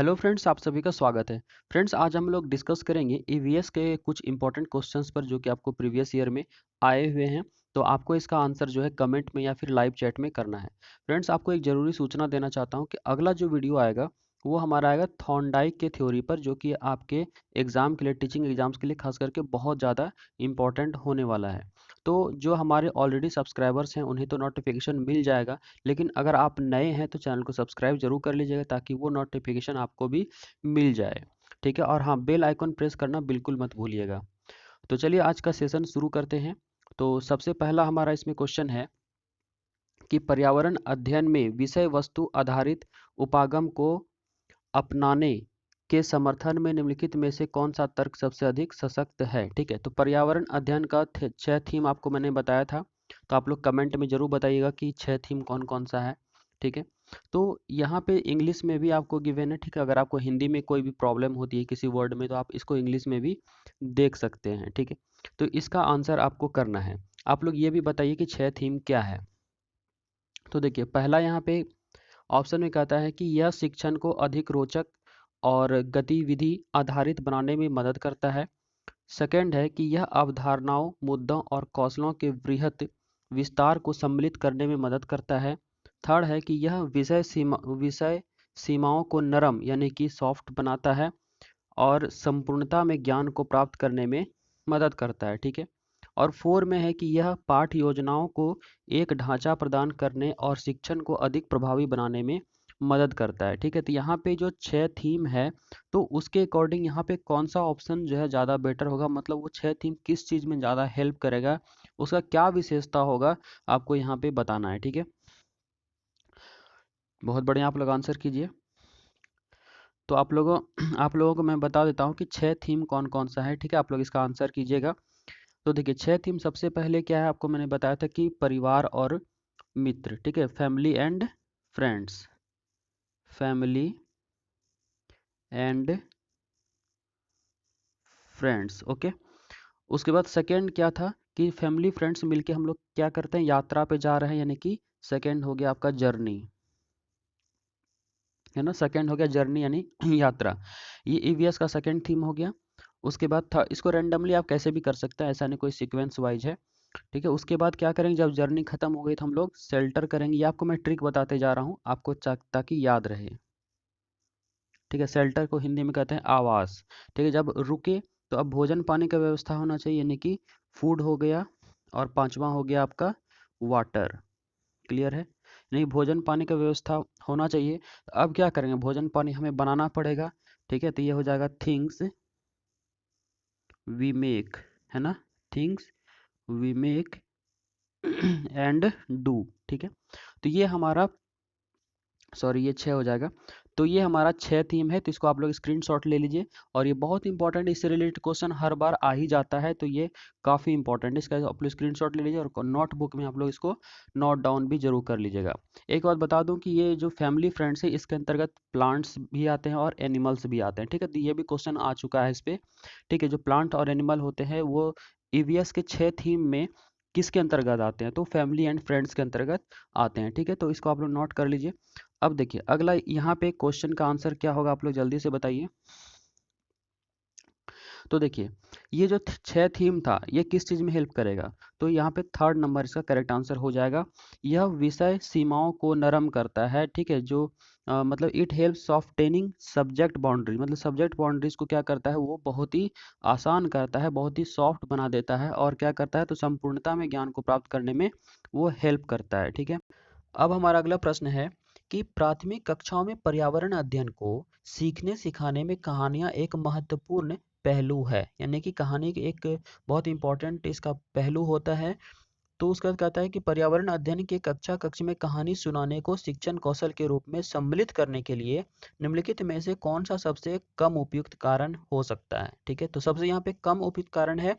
Hello friends, आप सभी का स्वागत है। फ्रेंड्स, आज हम लोग डिस्कस करेंगे ईवीएस के कुछ इंपॉर्टेंट क्वेश्चंस पर जो कि आपको प्रीवियस ईयर में आए हुए हैं। तो आपको इसका आंसर जो है कमेंट में या फिर लाइव चैट में करना है। फ्रेंड्स, आपको एक ज़रूरी सूचना देना चाहता हूँ कि अगला जो वीडियो आएगा वो हमारा आएगा थॉर्नडाइक के थ्योरी पर, जो कि आपके एग्जाम के लिए, टीचिंग एग्जाम्स के लिए खास करके बहुत ज़्यादा इंपॉर्टेंट होने वाला है। तो जो हमारे ऑलरेडी सब्सक्राइबर्स हैं उन्हें तो नोटिफिकेशन मिल जाएगा, लेकिन अगर आप नए हैं तो चैनल को सब्सक्राइब जरूर कर लीजिएगा ताकि वो नोटिफिकेशन आपको भी मिल जाए। ठीक है, और हाँ, बेल आइकन प्रेस करना बिल्कुल मत भूलिएगा। तो चलिए आज का सेशन शुरू करते हैं। तो सबसे पहला हमारा इसमें क्वेश्चन है कि पर्यावरण अध्ययन में विषय वस्तु आधारित उपागम को अपनाने के समर्थन में निम्नलिखित में से कौन सा तर्क सबसे अधिक सशक्त है। ठीक है, तो पर्यावरण अध्ययन का 6 थीम आपको मैंने बताया था, तो आप लोग कमेंट में जरूर बताइएगा कि 6 थीम कौन कौन सा है। ठीक है, तो यहाँ पे इंग्लिश में भी आपको गिवन है। ठीक है, अगर आपको हिंदी में कोई भी प्रॉब्लम होती है किसी वर्ड में तो आप इसको इंग्लिश में भी देख सकते हैं। ठीक है, तो इसका आंसर आपको करना है। आप लोग ये भी बताइए कि 6 थीम क्या है। तो देखिए, पहला यहाँ पे ऑप्शन में कहता है कि यह शिक्षण को अधिक रोचक और गतिविधि आधारित बनाने में मदद करता है। सेकंड है कि यह अवधारणाओं, मुद्दों और कौशलों के वृहत विस्तार को सम्मिलित करने में मदद करता है। थर्ड है कि यह विषय सीमाओं को नरम यानी कि सॉफ्ट बनाता है और संपूर्णता में ज्ञान को प्राप्त करने में मदद करता है। ठीक है, और फोर में है कि यह पाठ योजनाओं को एक ढांचा प्रदान करने और शिक्षण को अधिक प्रभावी बनाने में मदद करता है। ठीक है, तो यहाँ पे जो 6 थीम है तो उसके अकॉर्डिंग यहाँ पे कौन सा ऑप्शन जो है ज़्यादा बेटर होगा, मतलब वो 6 थीम किस चीज़ में ज़्यादा हेल्प करेगा, उसका क्या विशेषता होगा, आपको यहाँ पे बताना है। ठीक है, बहुत बढ़िया, आप लोग आंसर कीजिए। तो आप लोगों को मैं बता देता हूँ कि 6 थीम कौन कौन सा है। ठीक है, आप लोग इसका आंसर कीजिएगा। तो देखिए, 6 थीम सबसे पहले क्या है, आपको मैंने बताया था कि परिवार और मित्र। ठीक है, family and friends, family and friends. Okay, उसके बाद सेकंड क्या था कि फैमिली फ्रेंड्स मिलके हम लोग क्या करते हैं, यात्रा पे जा रहे हैं, यानी कि सेकंड हो गया आपका जर्नी, है ना। सेकंड हो गया जर्नी यानी यात्रा, ये ईवीएस का सेकंड थीम हो गया। उसके बाद था, इसको रैंडमली आप कैसे भी कर सकते हैं, ऐसा नहीं कोई सीक्वेंस वाइज है। ठीक है, उसके बाद क्या करेंगे, जब जर्नी खत्म हो गई तो हम लोग शेल्टर करेंगे। ये आपको मैं ट्रिक बताते जा रहा हूँ आपको ताकि याद रहे। ठीक है, शेल्टर को हिंदी में कहते हैं आवास। ठीक है, जब रुके तो अब भोजन पानी का व्यवस्था होना चाहिए, यानी कि फूड हो गया, और पांचवा हो गया आपका वाटर। क्लियर है, नहीं, भोजन पानी का व्यवस्था होना चाहिए। तो अब क्या करेंगे, भोजन पानी हमें बनाना पड़ेगा। ठीक है, तो ये हो जाएगा थिंग्स वी मेक, है ना, things we make and do. ठीक है, तो ये हमारा, सॉरी, ये 6 हो जाएगा। तो ये हमारा 6 थीम है, तो इसको आप लोग स्क्रीनशॉट ले लीजिए। और ये बहुत इंपॉर्टेंट, इससे रिलेटेड क्वेश्चन हर बार आ ही जाता है, तो ये काफ़ी इंपॉर्टेंट है। इसका आप लोग स्क्रीनशॉट ले लीजिए और नोटबुक में आप लोग इसको नोट डाउन भी जरूर कर लीजिएगा। एक बात बता दूं कि ये जो फैमिली फ्रेंड्स है इसके अंतर्गत प्लांट्स भी आते हैं और एनिमल्स भी आते हैं। ठीक है, तो ये भी क्वेश्चन आ चुका है इस पर। ठीक है, जो प्लांट और एनिमल होते हैं वो ईवीएस के 6 थीम में किसके अंतर्गत आते हैं, तो फैमिली एंड फ्रेंड्स के अंतर्गत आते हैं। ठीक है, तो इसको आप लोग नोट कर लीजिए। अब देखिए, अगला यहाँ पे क्वेश्चन का आंसर क्या होगा, आप लोग जल्दी से बताइए। तो देखिए, ये जो 6 थीम था ये किस चीज़ में हेल्प करेगा, तो यहाँ पे थर्ड नंबर इसका करेक्ट आंसर हो जाएगा। यह विषय सीमाओं को नरम करता है। ठीक है, जो मतलब इट हेल्प सॉफ्टेनिंग सब्जेक्ट बाउंड्री, मतलब सब्जेक्ट बाउंड्रीज को क्या करता है, वो बहुत ही आसान करता है, बहुत ही सॉफ्ट बना देता है, और क्या करता है, तो संपूर्णता में ज्ञान को प्राप्त करने में वो हेल्प करता है। ठीक है, अब हमारा अगला प्रश्न है कि प्राथमिक कक्षाओं में पर्यावरण अध्ययन को सीखने सिखाने में कहानियां एक महत्वपूर्ण पहलू है, यानी कि कहानी एक बहुत इंपॉर्टेंट इसका पहलू होता है। तो उसका बाद कहता है कि पर्यावरण अध्ययन के कक्षा कक्ष में कहानी सुनाने को शिक्षण कौशल के रूप में सम्मिलित करने के लिए निम्नलिखित में से कौन सा सबसे कम उपयुक्त कारण हो सकता है। ठीक है, तो सबसे यहाँ पे कम उपयुक्त कारण है,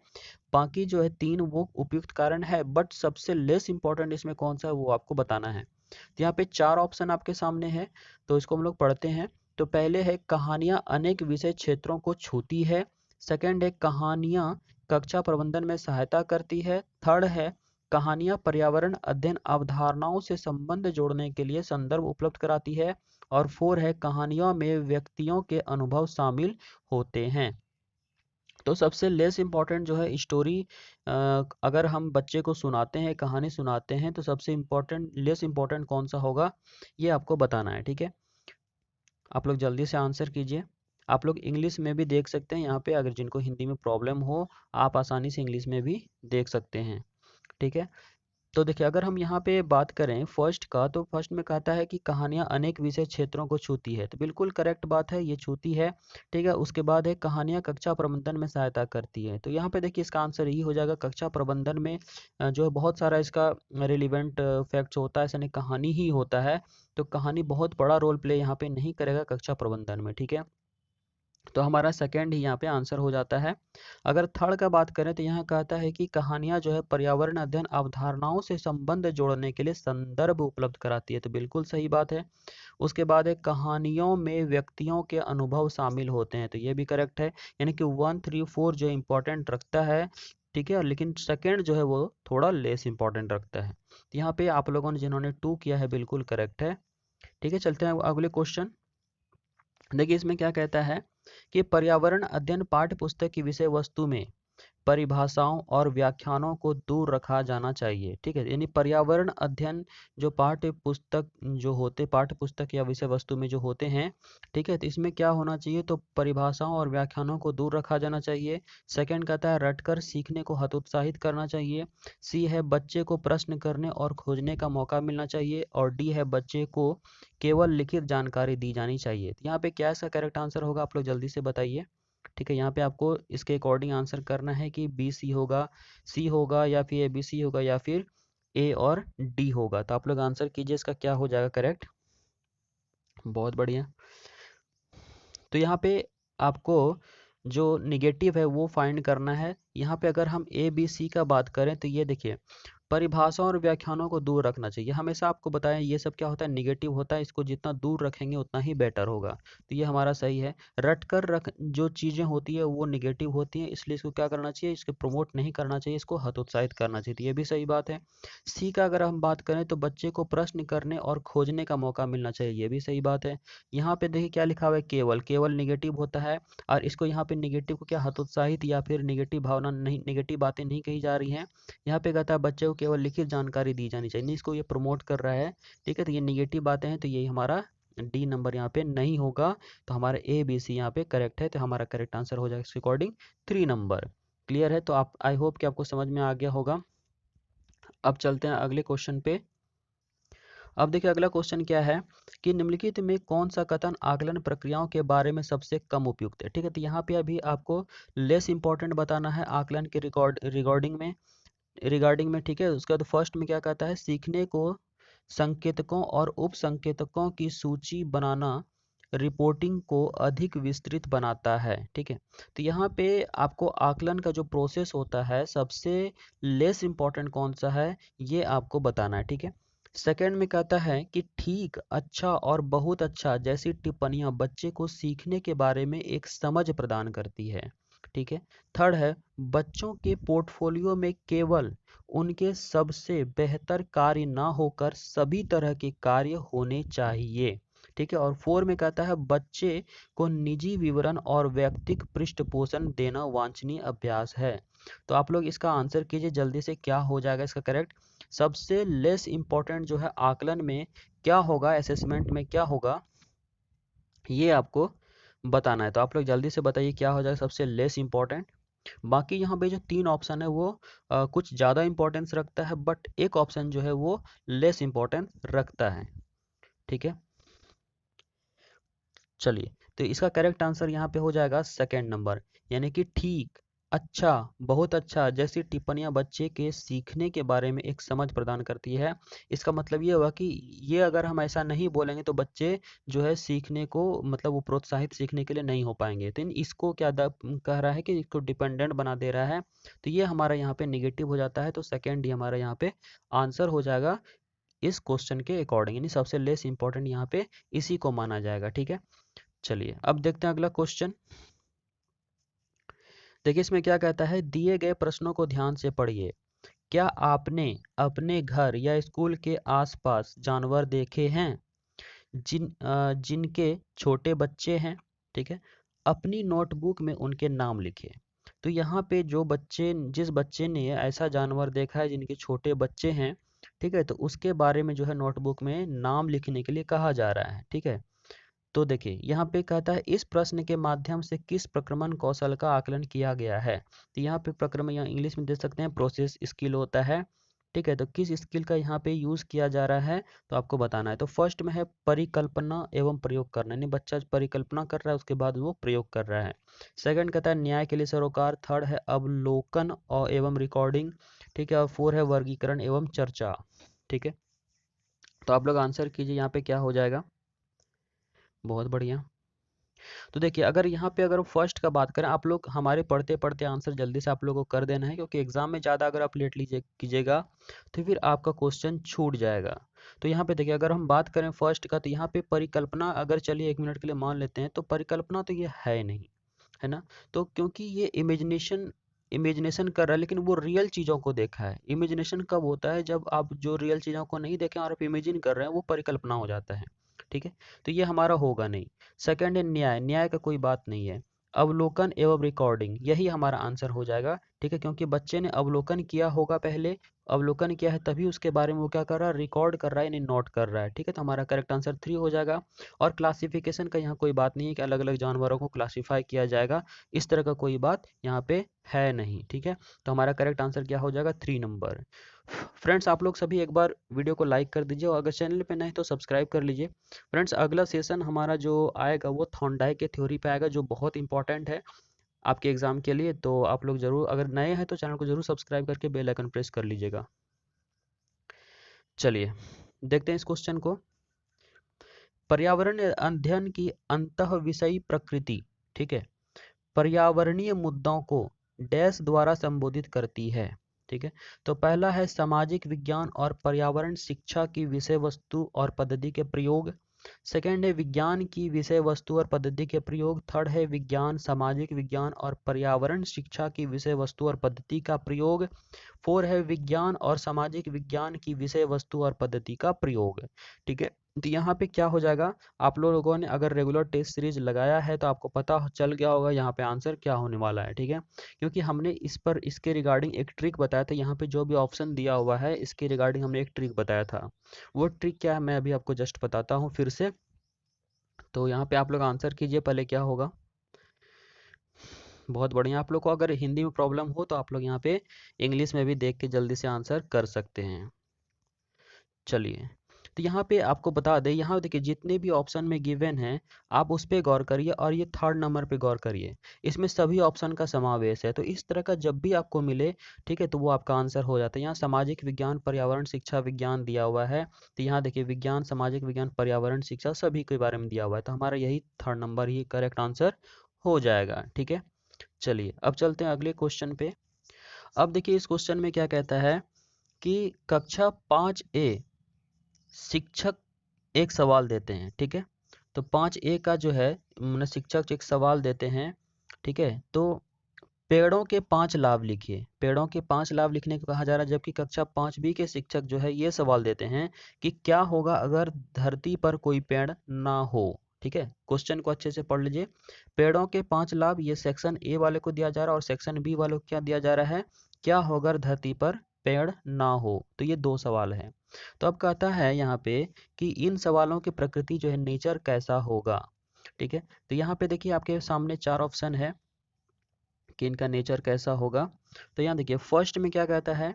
बाकी जो है 3 वो उपयुक्त कारण है, बट सबसे लेस इंपॉर्टेंट इसमें कौन सा है वो आपको बताना है। तो यहाँ पे 4 ऑप्शन आपके सामने है, तो इसको हम लोग पढ़ते हैं। तो पहले है कहानियां अनेक विषय क्षेत्रों को छूती है। सेकंड है कहानियां कक्षा प्रबंधन में सहायता करती है। थर्ड है कहानियां पर्यावरण अध्ययन अवधारणाओं से संबंध जोड़ने के लिए संदर्भ उपलब्ध कराती है। और 4 है कहानियों में व्यक्तियों के अनुभव शामिल होते हैं। तो सबसे लेस इम्पॉर्टेंट जो है स्टोरी, अगर हम बच्चे को सुनाते हैं, कहानी सुनाते हैं, तो सबसे इम्पोर्टेंट लेस इम्पोर्टेंट कौन सा होगा, ये आपको बताना है। ठीक है, आप लोग जल्दी से आंसर कीजिए। आप लोग इंग्लिश में भी देख सकते हैं यहाँ पे, अगर जिनको हिंदी में प्रॉब्लम हो आप आसानी से इंग्लिश में भी देख सकते हैं। ठीक है, तो देखिए अगर हम यहाँ पे बात करें फर्स्ट का, तो फर्स्ट में कहता है कि कहानियाँ अनेक विषय क्षेत्रों को छूती है, तो बिल्कुल करेक्ट बात है, ये छूती है। ठीक है, उसके बाद है कहानियाँ कक्षा प्रबंधन में सहायता करती है, तो यहाँ पे देखिए इसका आंसर यही हो जाएगा, कक्षा प्रबंधन में जो है बहुत सारा इसका रिलीवेंट फैक्ट्स होता है, ऐसा नहीं कहानी ही होता है, तो कहानी बहुत बड़ा रोल प्ले यहाँ पे नहीं करेगा कक्षा प्रबंधन में। ठीक है, तो हमारा सेकंड ही यहाँ पे आंसर हो जाता है। अगर थर्ड का बात करें तो यहाँ कहता है कि कहानियाँ जो है पर्यावरण अध्ययन अवधारणाओं से संबंध जोड़ने के लिए संदर्भ उपलब्ध कराती है, तो बिल्कुल सही बात है। उसके बाद है कहानियों में व्यक्तियों के अनुभव शामिल होते हैं, तो ये भी करेक्ट है, यानी कि 1 3 4 जो इम्पोर्टेंट रखता है। ठीक है, लेकिन सेकेंड जो है वो थोड़ा लेस इम्पोर्टेंट रखता है। यहाँ पे आप लोगों ने जिन्होंने 2 किया है बिल्कुल करेक्ट है। ठीक है, चलते हैं अगले क्वेश्चन। देखिए इसमें क्या कहता है कि पर्यावरण अध्ययन पाठ्य पुस्तक की विषय वस्तु में परिभाषाओं और व्याख्यानों को दूर रखा जाना चाहिए। ठीक है, यानी पर्यावरण अध्ययन जो पाठ्य पुस्तक जो होते पाठ्य पुस्तक या विषय वस्तु में जो होते हैं, ठीक है, तो इसमें क्या होना चाहिए, तो परिभाषाओं और व्याख्यानों को दूर रखा जाना चाहिए। सेकंड कहता है रटकर सीखने को हतोत्साहित करना चाहिए। सी है बच्चे को प्रश्न करने और खोजने का मौका मिलना चाहिए। और डी है बच्चे को केवल लिखित जानकारी दी जानी चाहिए। तो यहाँ पे क्या इसका करेक्ट आंसर होगा, आप लोग जल्दी से बताइए। ठीक है, यहाँ पे आपको इसके अकॉर्डिंग आंसर करना है कि बी सी होगा, सी होगा, या फिर ए बी सी होगा, या फिर ए और डी होगा। तो आप लोग आंसर कीजिए इसका क्या हो जाएगा करेक्ट। बहुत बढ़िया। तो यहाँ पे आपको जो निगेटिव है वो फाइंड करना है। यहाँ पे अगर हम ए बी सी का बात करें तो ये देखिए परिभाषाओं और व्याख्यानों को दूर रखना चाहिए, हमेशा आपको बताएं ये सब क्या होता है, निगेटिव होता है, इसको जितना दूर रखेंगे उतना ही बेटर होगा। तो ये हमारा सही है। रट कर रख जो चीज़ें होती है वो निगेटिव होती हैं, इसलिए इसको क्या करना चाहिए, इसको प्रमोट नहीं करना चाहिए, इसको हतोत्साहित करना चाहिए, तो ये भी सही बात है। सी का अगर हम बात करें तो बच्चे को प्रश्न करने और खोजने का मौका मिलना चाहिए, ये भी सही बात है। यहाँ पे देखिए क्या लिखा हुआ है, केवल, केवल निगेटिव होता है, और इसको यहाँ पे निगेटिव को क्या हतोत्साहित या फिर निगेटिव भावना नहीं, निगेटिव बातें नहीं कही जा रही हैं। यहाँ पे कहता है बच्चे को केवल लिखित जानकारी दी जानी चाहिए, नहीं इसको ये प्रमोट कर रहा है। ठीक है, तो ये निगेटिव बातें हैं, तो ये हमारा डी नंबर यहाँ पे नहीं होगा। तो हमारा ए बी सी यहाँ पे करेक्ट है, तो हमारा करेक्ट आंसर हो जाएगा इसके अकॉर्डिंग 3 नंबर। क्लियर है, तो आप आई होप कि आपको समझ में आ गया होगा। अब चलते हैं अगले क्वेश्चन पे। अब देखिए अगला क्वेश्चन क्या है कि निम्नलिखित में कौन सा कथन आकलन प्रक्रियाओं के बारे में सबसे कम उपयुक्त है। ठीक है, तो यहाँ पे अभी आपको लेस इंपॉर्टेंट बताना है आकलन के रिगार्डिंग में। ठीक है, उसका तो फर्स्ट में क्या कहता है, सीखने को संकेतकों और उप संकेतकों की सूची बनाना रिपोर्टिंग को अधिक विस्तृत बनाता है। ठीक है, तो यहाँ पे आपको आकलन का जो प्रोसेस होता है सबसे लेस इम्पोर्टेंट कौन सा है ये आपको बताना है। ठीक है, सेकंड में कहता है कि ठीक, अच्छा और बहुत अच्छा जैसी टिप्पणियां बच्चे को सीखने के बारे में एक समझ प्रदान करती है। ठीक है, थर्ड है बच्चों के पोर्टफोलियो में केवल उनके सबसे बेहतर कार्य ना होकर सभी तरह के कार्य होने चाहिए। ठीक है, और फोर में कहता है बच्चे को निजी विवरण और व्यक्तिगत पृष्ठपोषण देना वांछनीय अभ्यास है। तो आप लोग इसका आंसर कीजिए जल्दी से, क्या हो जाएगा इसका करेक्ट। सबसे लेस इंपॉर्टेंट जो है आकलन में क्या होगा, असेसमेंट में क्या होगा, ये आपको बताना है। तो आप लोग जल्दी से बताइए क्या हो जाएगा सबसे लेस इंपॉर्टेंट। बाकी यहाँ पे जो 3 ऑप्शन है वो कुछ ज़्यादा इंपॉर्टेंस रखता है, बट एक ऑप्शन जो है वो लेस इंपॉर्टेंस रखता है। ठीक है, चलिए, तो इसका करेक्ट आंसर यहाँ पे हो जाएगा सेकेंड नंबर, यानी कि ठीक, अच्छा, बहुत अच्छा जैसी टिप्पणियां बच्चे के सीखने के बारे में एक समझ प्रदान करती है। इसका मतलब ये हुआ कि ये अगर हम ऐसा नहीं बोलेंगे तो बच्चे जो है सीखने को मतलब वो प्रोत्साहित सीखने के लिए नहीं हो पाएंगे, तो इसको क्या कह रहा है कि इसको डिपेंडेंट बना दे रहा है, तो ये हमारा यहाँ पे निगेटिव हो जाता है। तो सेकेंड ही हमारा यहाँ पे आंसर हो जाएगा इस क्वेश्चन के अकॉर्डिंग, यानी सबसे लेस इंपॉर्टेंट यहाँ पे इसी को माना जाएगा। ठीक है, चलिए अब देखते हैं अगला क्वेश्चन। देखिए इसमें क्या कहता है, दिए गए प्रश्नों को ध्यान से पढ़िए। क्या आपने अपने घर या स्कूल के आसपास जानवर देखे हैं? जिनके छोटे बच्चे हैं, ठीक है, अपनी नोटबुक में उनके नाम लिखे। तो यहाँ पे जिस बच्चे ने ऐसा जानवर देखा है जिनके छोटे बच्चे हैं, ठीक है, तो उसके बारे में जो है नोटबुक में नाम लिखने के लिए कहा जा रहा है, ठीक है। तो देखिए यहाँ पे कहता है इस प्रश्न के माध्यम से किस प्रक्रमण कौशल का आकलन किया गया है। तो यहाँ पे प्रक्रमण यहाँ इंग्लिश में दे सकते हैं प्रोसेस स्किल होता है, ठीक है। तो किस स्किल का यहाँ पे यूज किया जा रहा है तो आपको बताना है। तो फर्स्ट में है परिकल्पना एवं प्रयोग करना, यानी बच्चा परिकल्पना कर रहा है उसके बाद वो प्रयोग कर रहा है। सेकंड कहता है न्याय के लिए सरोकार। थर्ड है अवलोकन और एवं रिकॉर्डिंग, ठीक है। और फोर है वर्गीकरण एवं चर्चा, ठीक है। तो आप लोग आंसर कीजिए यहाँ पे क्या हो जाएगा। बहुत बढ़िया। तो देखिए अगर यहाँ पे अगर फर्स्ट का बात करें, आप लोग हमारे पढ़ते पढ़ते आंसर जल्दी से आप लोगों को कर देना है, क्योंकि एग्जाम में ज़्यादा अगर आप लेट कीजिएगा तो फिर आपका क्वेश्चन छूट जाएगा। तो यहाँ पे देखिए अगर हम बात करें फर्स्ट का, तो यहाँ पे परिकल्पना अगर चलिए 1 मिनट के लिए मान लेते हैं, तो परिकल्पना तो ये है नहीं, है ना। तो क्योंकि ये इमेजिनेशन कर रहा है, लेकिन वो रियल चीज़ों को देखा है। इमेजिनेशन कब होता है, जब आप जो रियल चीज़ों को नहीं देखें और आप इमेजिन कर रहे हैं, वो परिकल्पना हो जाता है, ठीक है। तो ये हमारा होगा नहीं। सेकंड है न्याय, न्याय का कोई बात नहीं है। अवलोकन एवं रिकॉर्डिंग, यही हमारा आंसर हो जाएगा, ठीक है। क्योंकि बच्चे ने अवलोकन किया होगा, पहले अवलोकन किया है तभी उसके बारे में वो क्या कर रहा है, रिकॉर्ड कर रहा है, यानी नोट कर रहा है, ठीक है। तो हमारा करेक्ट आंसर 3 हो जाएगा। और क्लासिफिकेशन का यहाँ कोई बात नहीं है कि अलग अलग जानवरों को क्लासीफाई किया जाएगा, इस तरह का कोई बात यहाँ पे है नहीं, ठीक है। तो हमारा करेक्ट आंसर क्या हो जाएगा, 3 नंबर। फ्रेंड्स आप लोग सभी एक बार वीडियो को लाइक कर दीजिए, और अगर चैनल पे नहीं तो सब्सक्राइब कर लीजिए। फ्रेंड्स अगला सेशन हमारा जो आएगा वो थॉर्नडाइक के थ्योरी पे आएगा, जो बहुत इंपॉर्टेंट है आपके एग्जाम के लिए। तो आप लोग जरूर, अगर नए हैं तो चैनल को जरूर सब्सक्राइब करके बेल आइकन प्रेस कर लीजिएगा। चलिए देखते हैं इस क्वेश्चन को। पर्यावरण अध्ययन की अंतः विषयी प्रकृति, ठीक है, पर्यावरणीय मुद्दों को डैश द्वारा संबोधित करती है, ठीक है। तो पहला है सामाजिक विज्ञान और पर्यावरण शिक्षा की विषय वस्तु और पद्धति के प्रयोग। सेकेंड है विज्ञान की विषय वस्तु और पद्धति के प्रयोग। थर्ड है विज्ञान, सामाजिक विज्ञान और पर्यावरण शिक्षा की विषय वस्तु और पद्धति का प्रयोग। फोर है विज्ञान और सामाजिक विज्ञान की विषय वस्तु और पद्धति का प्रयोग, ठीक है। तो यहाँ पे क्या हो जाएगा, आप लोगों ने अगर रेगुलर टेस्ट सीरीज लगाया है तो आपको पता चल गया होगा यहाँ पे आंसर क्या होने वाला है, ठीक है। क्योंकि हमने इसके रिगार्डिंग एक ट्रिक बताया था। यहाँ पे जो भी ऑप्शन दिया हुआ है इसके रिगार्डिंग हमने एक ट्रिक बताया था। वो ट्रिक क्या है मैं अभी आपको जस्ट बताता हूँ फिर से। तो यहाँ पे आप लोग आंसर कीजिए पहले क्या होगा। बहुत बढ़िया। आप लोग को अगर हिंदी में प्रॉब्लम हो तो आप लोग यहाँ पे इंग्लिश में भी देख के जल्दी से आंसर कर सकते हैं। चलिए तो यहाँ पे आपको बता दें, यहाँ देखिए जितने भी ऑप्शन में गिवन हैं आप उस पर गौर करिए, और ये थर्ड नंबर पे गौर करिए, इसमें सभी ऑप्शन का समावेश है। तो इस तरह का जब भी आपको मिले, ठीक है, तो वो आपका आंसर हो जाता है। यहाँ सामाजिक विज्ञान, पर्यावरण शिक्षा विज्ञान दिया हुआ है, तो यहाँ देखिए विज्ञान, सामाजिक विज्ञान, पर्यावरण शिक्षा सभी के बारे में दिया हुआ है, तो हमारा यही थर्ड नंबर ही करेक्ट आंसर हो जाएगा, ठीक है। चलिए अब चलते हैं अगले क्वेश्चन पे। अब देखिए इस क्वेश्चन में क्या कहता है कि कक्षा 5A शिक्षक एक सवाल देते हैं, ठीक है। तो 5A का जो है शिक्षक एक सवाल देते हैं, ठीक है। तो पेड़ों के 5 लाभ लिखिए। पेड़ों के 5 लाभ लिखने को कहा जा रहा है, जबकि कक्षा 5B के शिक्षक जो है ये सवाल देते हैं कि क्या होगा अगर धरती पर कोई पेड़ ना हो, ठीक है। क्वेश्चन को अच्छे से पढ़ लीजिए। पेड़ों के 5 लाभ, ये सेक्शन ए वाले को दिया जा रहा है, और सेक्शन बी वाले को क्या दिया जा रहा है, क्या होगा अगर धरती पर पेड़ ना हो। तो ये 2 सवाल है। तो अब कहता है यहाँ पे कि इन सवालों की प्रकृति जो है, नेचर कैसा होगा, ठीक है। तो यहाँ पे देखिए आपके सामने 4 ऑप्शन है कि इनका नेचर कैसा होगा। तो यहाँ देखिए फर्स्ट में क्या कहता है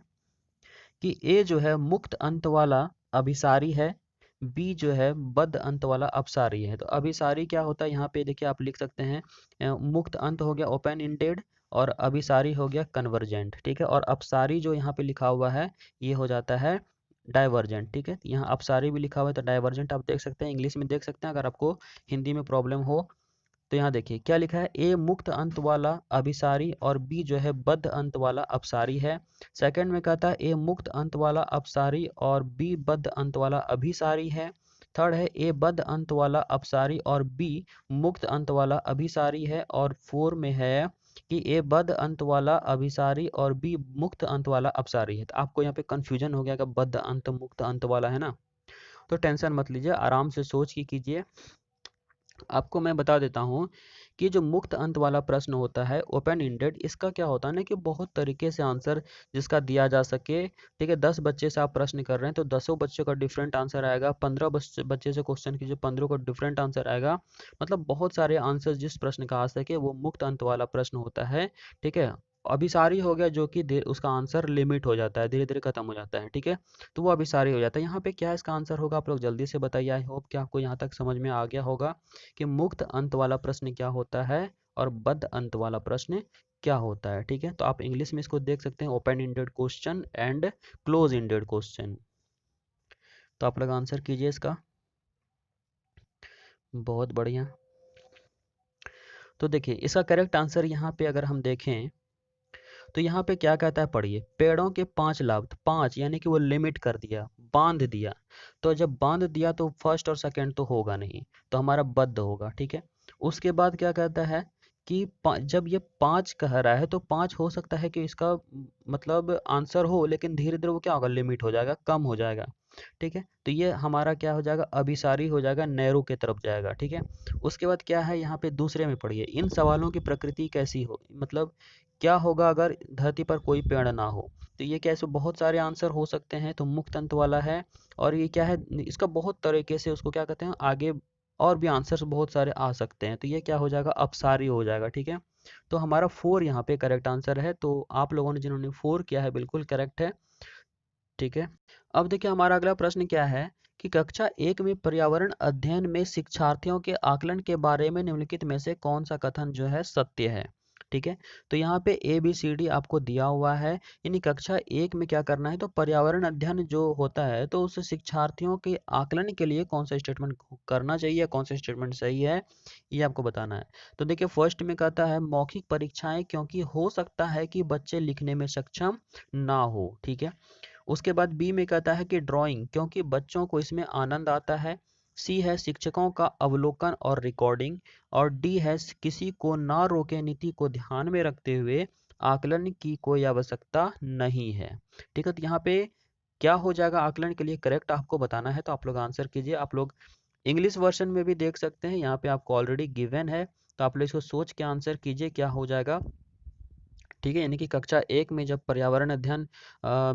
कि ए जो है मुक्त अंत वाला अभिसारी है, बी जो है बद्ध अंत वाला अपसारी है। तो अभिसारी क्या होता है, यहाँ पे देखिए आप लिख सकते हैं मुक्त अंत हो गया ओपन इंडेड, और अभिसारी हो गया कन्वर्जेंट, ठीक है। और अपसारी जो यहाँ पे लिखा हुआ है ये हो जाता है डाइवर्जेंट, ठीक है। यहाँ अपसारी भी लिखा हुआ है तो डाइवर्जेंट आप देख सकते हैं, इंग्लिश में देख सकते हैं अगर आपको हिंदी में प्रॉब्लम हो। तो यहाँ देखिए क्या लिखा है, ए मुक्त अंत वाला अभिसारी और बी जो है बद्ध अंत वाला अपसारी है। सेकंड में कहता है ए मुक्त अंत वाला अपसारी और बी बद्ध अंत वाला अभिसारी है। थर्ड है ए बद्ध अंत वाला अपसारी और बी मुक्त अंत वाला अभिसारी है। और फोर में है कि ए बद्ध अंत वाला अभिसारी और बी मुक्त अंत वाला अपसारी है। तो आपको यहाँ पे कंफ्यूजन हो गया कि बद्ध अंत मुक्त अंत वाला है ना। तो टेंशन मत लीजिए, आराम से सोच के कीजिए। आपको मैं बता देता हूँ कि जो मुक्त अंत वाला प्रश्न होता है ओपन इंडेड, इसका क्या होता है ना कि बहुत तरीके से आंसर जिसका दिया जा सके। ठीक है, 10 बच्चे से आप प्रश्न कर रहे हैं तो 10 बच्चों का डिफरेंट आंसर आएगा, 15 बच्चे से क्वेश्चन कीजिए, 15 का डिफरेंट आंसर आएगा। मतलब बहुत सारे आंसर जिस प्रश्न का आ सके वो मुक्त अंत वाला प्रश्न होता है। ठीक है, अभिसारी हो गया जो कि उसका आंसर लिमिट हो जाता है, धीरे धीरे खत्म हो जाता है। ठीक है, तो वो अभिसारी हो जाता है। यहाँ पे क्या इसका आंसर होगा, आप लोग जल्दी से बताइए। आई होप कि आपको यहाँ तक समझ में आ गया होगा कि मुक्त अंत वाला प्रश्न क्या होता है और बद्ध अंत वाला प्रश्न क्या होता है। ठीक है, तो आप इंग्लिश में इसको देख सकते हैं, open ended question and close ended question. तो आप लोग आंसर कीजिए इसका। बहुत बढ़िया। तो देखिए इसका करेक्ट आंसर यहाँ पे अगर हम देखें तो यहाँ पे क्या कहता है, पढ़िए। पेड़ों के 5 लाभ, 5 यानी कि वो लिमिट कर दिया, बांध दिया। तो जब बांध दिया तो फर्स्ट और सेकंड तो होगा नहीं, तो हमारा बद्ध होगा। ठीक है, उसके बाद क्या कहता है कि जब ये 5 कह रहा है तो 5 हो सकता है कि इसका मतलब आंसर हो, लेकिन धीरे धीरे वो क्या होगा, लिमिट हो जाएगा, कम हो जाएगा। ठीक है, तो ये हमारा क्या हो जाएगा, अभिसारी हो जाएगा, नैरो की तरफ जाएगा। ठीक है, उसके बाद क्या है यहाँ पे दूसरे में पढ़िए, इन सवालों की प्रकृति कैसी हो, मतलब क्या होगा अगर धरती पर कोई पेड़ ना हो। तो ये क्या, इसमें बहुत सारे आंसर हो सकते हैं, तो मुक्त अंत वाला है। और ये क्या है, इसका बहुत तरीके से उसको क्या कहते हैं आगे, और भी आंसर्स बहुत सारे आ सकते हैं। तो ये क्या हो जाएगा, अपसारी हो जाएगा। ठीक है, तो हमारा 4 यहाँ पे करेक्ट आंसर है। तो आप लोगों ने जिन्होंने 4 किया है बिल्कुल करेक्ट है। ठीक है, अब देखिए हमारा अगला प्रश्न क्या है कि कक्षा 1 में पर्यावरण अध्ययन में शिक्षार्थियों के आकलन के बारे में निम्नलिखित में से कौन सा कथन जो है सत्य है। ठीक है, तो यहाँ पे ABCD आपको दिया हुआ है, यानी कक्षा 1 में क्या करना है, तो पर्यावरण अध्ययन जो होता है तो उस शिक्षार्थियों के आकलन के लिए कौन सा स्टेटमेंट करना चाहिए, कौन सा स्टेटमेंट सही है, ये आपको बताना है। तो देखिए फर्स्ट में कहता है मौखिक परीक्षाएं क्योंकि हो सकता है कि बच्चे लिखने में सक्षम ना हो। ठीक है, उसके बाद बी में कहता है कि ड्राइंग क्योंकि बच्चों को इसमें आनंद आता है। सी है शिक्षकों का अवलोकन और रिकॉर्डिंग। और डी है किसी को ना रोके नीति को ध्यान में रखते हुए आकलन की कोई आवश्यकता नहीं है। ठीक है, तो यहाँ पे क्या हो जाएगा आकलन के लिए करेक्ट आपको बताना है, तो आप लोग आंसर कीजिए। आप लोग इंग्लिश वर्जन में भी देख सकते हैं, यहाँ पे आपको ऑलरेडी गिवन है, तो आप लोग इसको सोच के आंसर कीजिए क्या हो जाएगा। ठीक है, यानी कि कक्षा 1 में जब पर्यावरण अध्ययन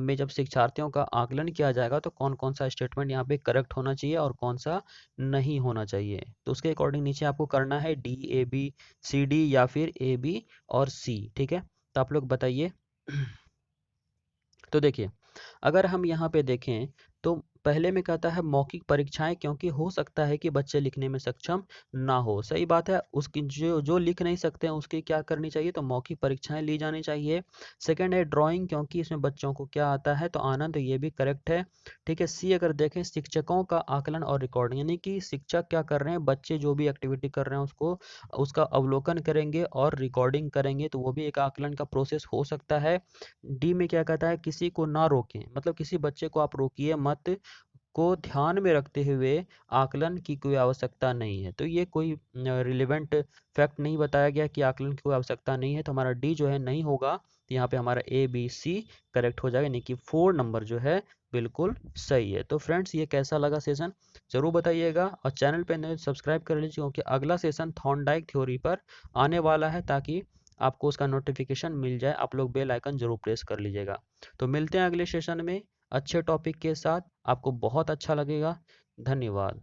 में जब शिक्षार्थियों का आकलन किया जाएगा तो कौन कौन सा स्टेटमेंट यहाँ पे करेक्ट होना चाहिए और कौन सा नहीं होना चाहिए। तो उसके अकॉर्डिंग नीचे आपको करना है D, A, B, C, D या फिर A, B और C। ठीक है, तो आप लोग बताइए। तो देखिए अगर हम यहाँ पे देखें तो पहले में कहता है मौखिक परीक्षाएं क्योंकि हो सकता है कि बच्चे लिखने में सक्षम ना हो। सही बात है, उसकी जो जो लिख नहीं सकते हैं उसकी क्या करनी चाहिए, तो मौखिक परीक्षाएं ली जानी चाहिए। सेकंड है ड्राइंग क्योंकि इसमें बच्चों को क्या आता है, तो आनंद, ये भी करेक्ट है। ठीक है, सी अगर देखें शिक्षकों का आकलन और रिकॉर्डिंग, यानी कि शिक्षक क्या कर रहे हैं, बच्चे जो भी एक्टिविटी कर रहे हैं उसको उसका अवलोकन करेंगे और रिकॉर्डिंग करेंगे, तो वो भी एक आकलन का प्रोसेस हो सकता है। डी में क्या कहता है किसी को ना रोकें, मतलब किसी बच्चे को आप रोकिए मत, को ध्यान में रखते हुए आकलन की कोई आवश्यकता नहीं है। तो ये कोई रिलेवेंट फैक्ट नहीं बताया गया कि आकलन की कोई आवश्यकता नहीं है, तो हमारा डी जो है नहीं होगा। तो यहाँ पे हमारा A, B, C करेक्ट हो जाएगा, यानी कि 4 नंबर जो है बिल्कुल सही है। तो फ्रेंड्स ये कैसा लगा सेशन जरूर बताइएगा, और चैनल पे नए सब्सक्राइब कर लीजिए क्योंकि अगला सेशन थॉर्नडाइक थ्योरी पर आने वाला है, ताकि आपको उसका नोटिफिकेशन मिल जाए। आप लोग बेल आइकन जरूर प्रेस कर लीजिएगा। तो मिलते हैं अगले सेशन में अच्छे टॉपिक के साथ, आपको बहुत अच्छा लगेगा। धन्यवाद।